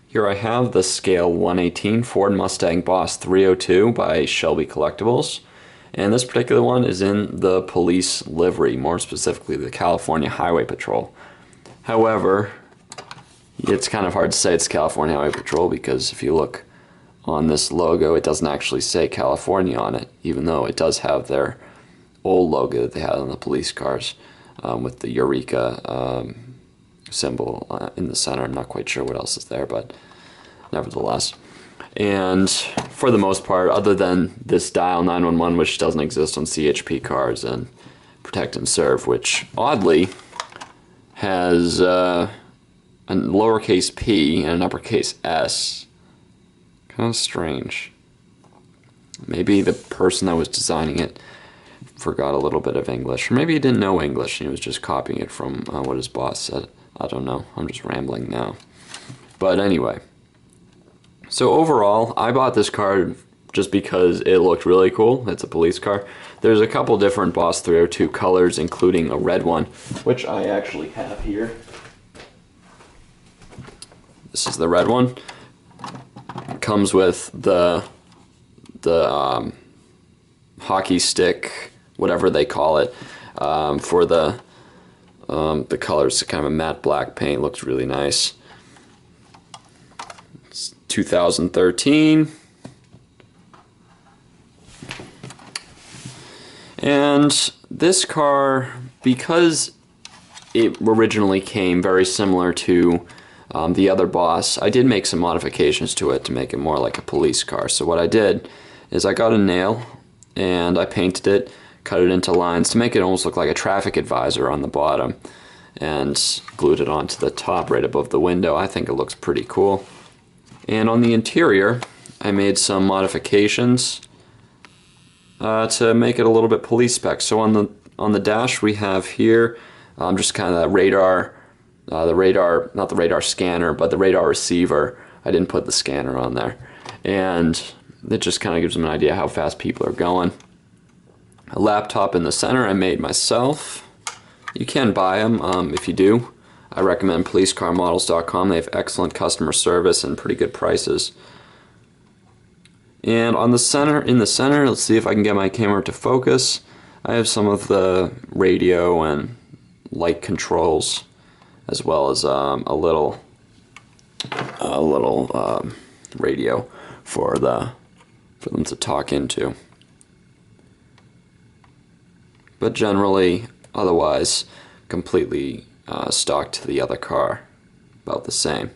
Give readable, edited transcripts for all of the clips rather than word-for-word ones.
Here I have the scale 118 Ford Mustang Boss 302 by Shelby Collectables. And this particular one is in the police livery, more specifically the California Highway Patrol. However, it's kind of hard to say it's California Highway Patrol because if you look on this logo, it doesn't actually say California on it, even though it does have their old logo that they had on the police cars with the Eureka symbol in the center. I'm not quite sure what else is there, but nevertheless. And for the most part, other than this dial 911, which doesn't exist on CHP cars, and Protect and Serve, which oddly has a lowercase p and an uppercase s. Kind of strange. Maybe the person that was designing it forgot a little bit of English, or maybe he didn't know English and he was just copying it from what his boss said. I don't know. I'm just rambling now. But anyway. So overall, I bought this car just because it looked really cool. It's a police car. There's a couple different Boss 302 colors, including a red one, which I actually have here. This is the red one. It comes with the hockey stick, whatever they call it, for the colors. Kind of a matte black paint. Looks really nice. 2013, and this car, because it originally came very similar to the other Boss, I did make some modifications to it to make it more like a police car. So what I did is I got a nail and I painted it, cut it into lines to make it almost look like a traffic advisor on the bottom, and glued it onto the top right above the window. I think it looks pretty cool. And on the interior, I made some modifications to make it a little bit police spec. So on the dash we have here just kind of that radar, not the radar scanner, but the radar receiver. I didn't put the scanner on there, and it just kind of gives them an idea how fast people are going. A laptop in the center I made myself. You can buy them if you do. I recommend policecarmodels.com. They have excellent customer service and pretty good prices. And on the center, in the center, let's see if I can get my camera to focus. I have some of the radio and light controls, as well as a little radio for them to talk into. But generally, otherwise, completely stock to the other car, about the same.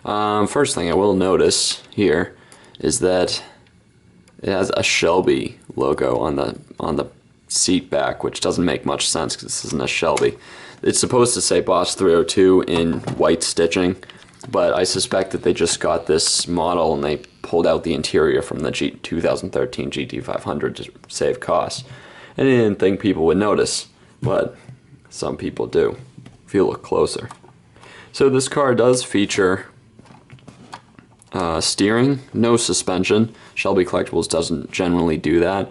First thing I will notice here is that it has a Shelby logo on the seat back, which doesn't make much sense because this isn't a Shelby. It's supposed to say Boss 302 in white stitching, but I suspect that they just got this model and they pulled out the interior from the 2013 GT500 to save costs. And I didn't think people would notice, but some people do if you look closer. So this car does feature steering, no suspension. Shelby Collectables doesn't generally do that.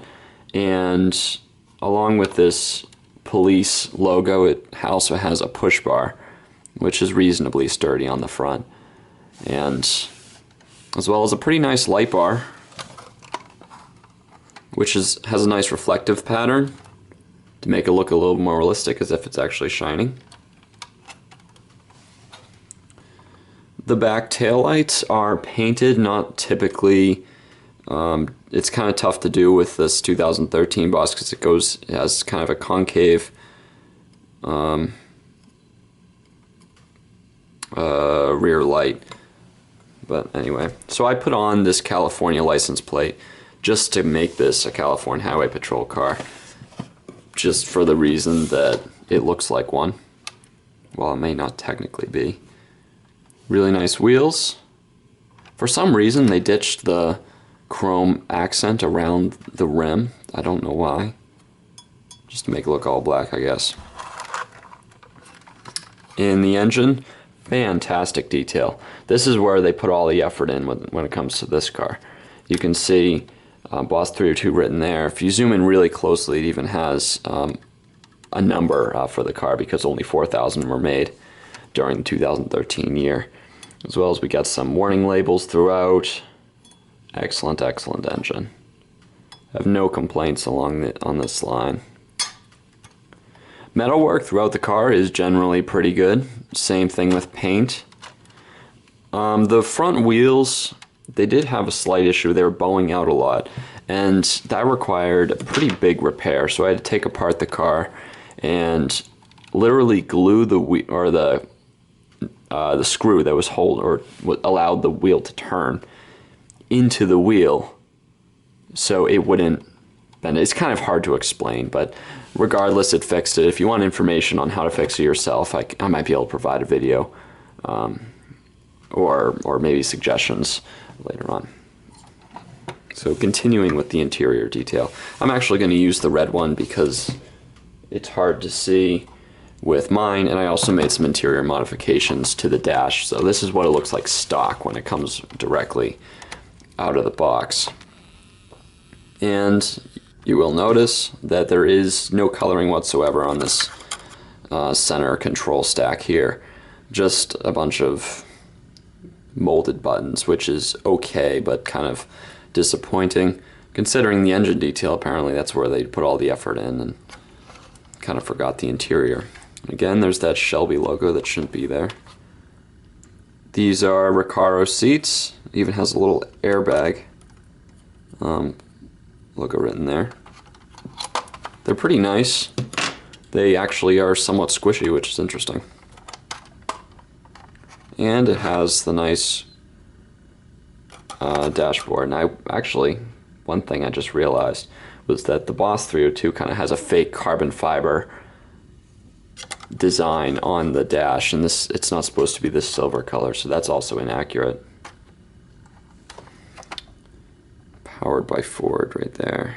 And along with this police logo, it also has a push bar, which is reasonably sturdy on the front, and as well as a pretty nice light bar, which has a nice reflective pattern to make it look a little more realistic, as if it's actually shining. The back taillights are painted, not typically. It's kind of tough to do with this 2013 Boss because it has kind of a concave rear light. But anyway, so I put on this California license plate just to make this a California Highway Patrol car, just for the reason that it looks like one, while it may not technically be. Really nice wheels. For some reason they ditched the chrome accent around the rim. I don't know why. Just to make it look all black, I guess. In the engine, fantastic detail. This is where they put all the effort in when it comes to this car. You can see Boss 302 written there. If you zoom in really closely, it even has a number for the car because only 4,000 were made during the 2013 year. as well as we got some warning labels throughout. Excellent, excellent engine. I have no complaints on this line. Metalwork throughout the car is generally pretty good. Same thing with paint. The front wheels, they did have a slight issue. They were bowing out a lot, and that required a pretty big repair. So I had to take apart the car and literally glue the screw that was allowed the wheel to turn into the wheel so it wouldn't bend. It's kind of hard to explain, but regardless, it fixed it. If you want information on how to fix it yourself, I might be able to provide a video or maybe suggestions later on. So continuing with the interior detail, I'm actually going to use the red one because it's hard to see with mine, and I also made some interior modifications to the dash. So this is what it looks like stock when it comes directly out of the box. And you will notice that there is no coloring whatsoever on this center control stack here. Just a bunch of molded buttons, which is okay, but kind of disappointing. Considering the engine detail, apparently that's where they put all the effort in and kind of forgot the interior. Again, there's that Shelby logo that shouldn't be there. These are Recaro seats. Even has a little airbag logo written there. They're pretty nice. They actually are somewhat squishy, which is interesting. And it has the nice dashboard. And one thing I just realized was that the Boss 302 kind of has a fake carbon fiber design on the dash, and it's not supposed to be this silver color, so that's also inaccurate. Powered by Ford right there.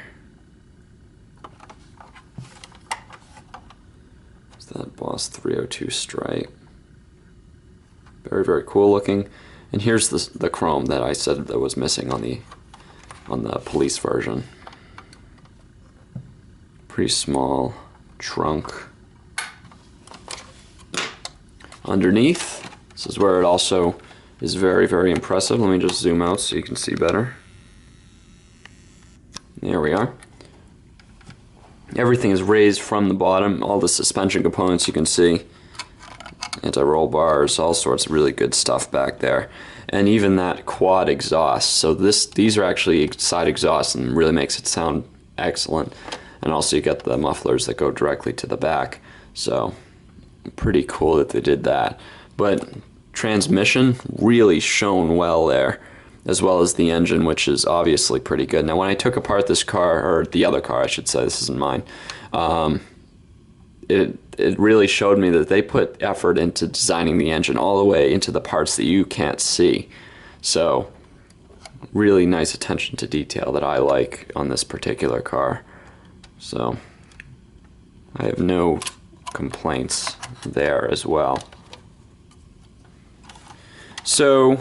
It's that Boss 302 stripe. Very, very cool looking. And here's the chrome that I said that was missing on the police version. Pretty small trunk. Underneath, this is where it also is very, very impressive. Let me just zoom out so you can see better. There we are. Everything is raised from the bottom. All the suspension components you can see. Anti-roll bars, all sorts of really good stuff back there. And even that quad exhaust. So these are actually side exhausts and really makes it sound excellent. And also you got the mufflers that go directly to the back. So pretty cool that they did that. But transmission really shone well there, as well as the engine, which is obviously pretty good. Now when I took apart this car, or the other car I should say, this isn't mine, it really showed me that they put effort into designing the engine all the way into the parts that you can't see. So really nice attention to detail that I like on this particular car. So I have no complaints there as well. So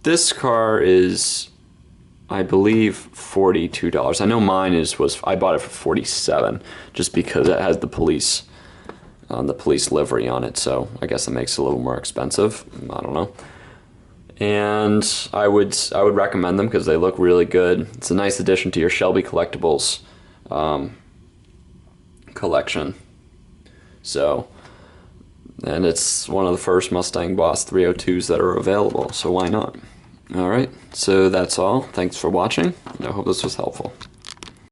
this car is, I believe, $42. I know mine I bought it for $47 just because it has the police livery on it, so I guess it makes it a little more expensive. I don't know. And I would recommend them because they look really good. It's a nice addition to your Shelby Collectables collection. So, and it's one of the first Mustang Boss 302s that are available, so why not? Alright, so that's all. Thanks for watching, and I hope this was helpful.